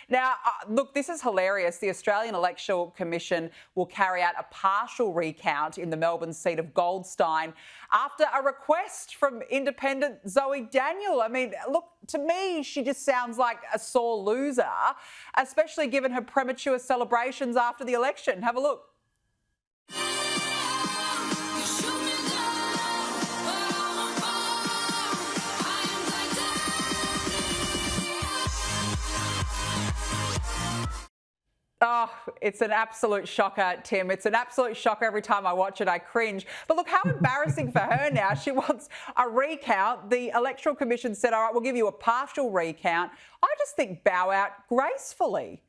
Now, look, this is hilarious. The Australian Electoral Commission will carry out a partial recount in the Melbourne seat of Goldstein after a request from independent Zoe Daniel. I mean, look, to me, she just sounds like a sore loser, especially given her premature celebrations after the election. Have a look. Oh, it's an absolute shocker, Tim. It's an absolute shocker every time I watch it. I cringe. But look, how embarrassing for her now. She wants a recount. The Electoral Commission said, all right, we'll give you a partial recount. I just think bow out gracefully.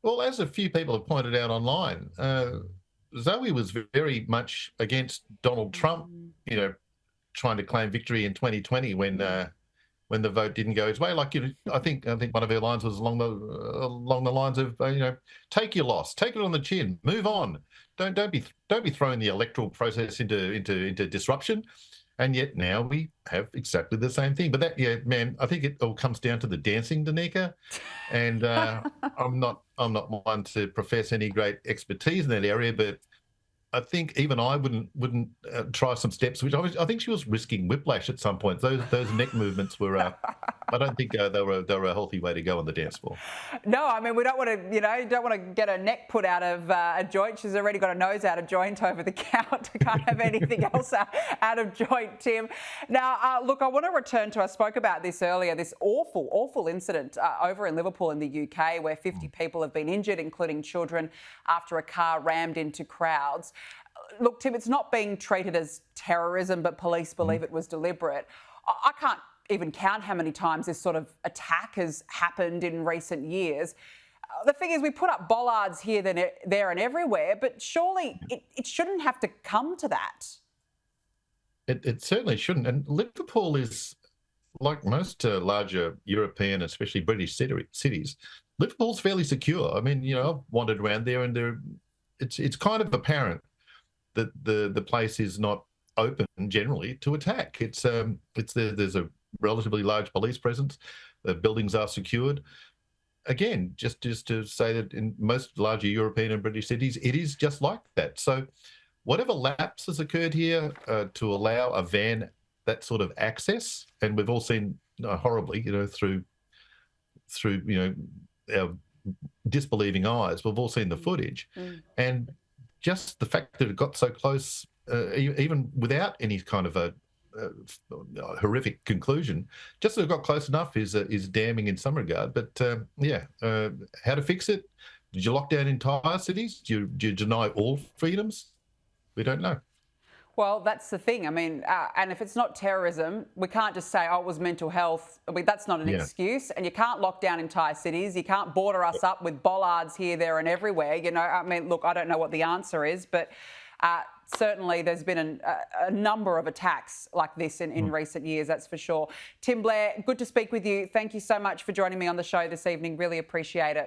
Well, as a few people have pointed out online, Zoe was very much against Donald Trump, trying to claim victory in 2020 when the vote didn't go his way. I think one of her lines was along the lines of, take your loss, take it on the chin, move on. Don't be throwing the electoral process into disruption. And yet now we have exactly the same thing. But I think it all comes down to the dancing, Danica. And I'm not one to profess any great expertise in that area, but I think even I wouldn't try some steps, which I think she was risking whiplash at some point. Those neck movements were, I don't think they were a healthy way to go on the dance floor. No, I mean, we don't want to, don't want to get her neck put out of a joint. She's already got a nose out of joint over the count. Can't have anything else out of joint, Tim. Now, look, I want to return to, I spoke about this earlier, this awful incident over in Liverpool in the UK where 50 people have been injured, including children, after a car rammed into crowds. Look, Tim, it's not being treated as terrorism, but police believe it was deliberate. I can't even count how many times this sort of attack has happened in recent years. The thing is, we put up bollards here, there and everywhere, but surely it shouldn't have to come to that. It certainly shouldn't. And Liverpool is, like most larger European, especially British cities, Liverpool's fairly secure. I mean, I've wandered around there and it's kind of apparent that the place is not open generally to attack. There's a relatively large police presence. The buildings are secured. Again, just to say that in most larger European and British cities, it is just like that. So whatever lapse has occurred here to allow a van that sort of access, and we've all seen horribly, through our disbelieving eyes, we've all seen the footage. And just the fact that it got so close, even without any kind of a horrific conclusion, just that it got close enough is damning in some regard. But how to fix it? Did you lock down entire cities? Did you deny all freedoms? We don't know. Well, that's the thing. I mean, and if it's not terrorism, we can't just say, oh, it was mental health. I mean, that's not an excuse. And you can't lock down entire cities. You can't border us up with bollards here, there and everywhere. I mean, look, I don't know what the answer is, but certainly there's been a number of attacks like this in recent years, that's for sure. Tim, Blair, good to speak with you. Thank you so much for joining me on the show this evening. Really appreciate it.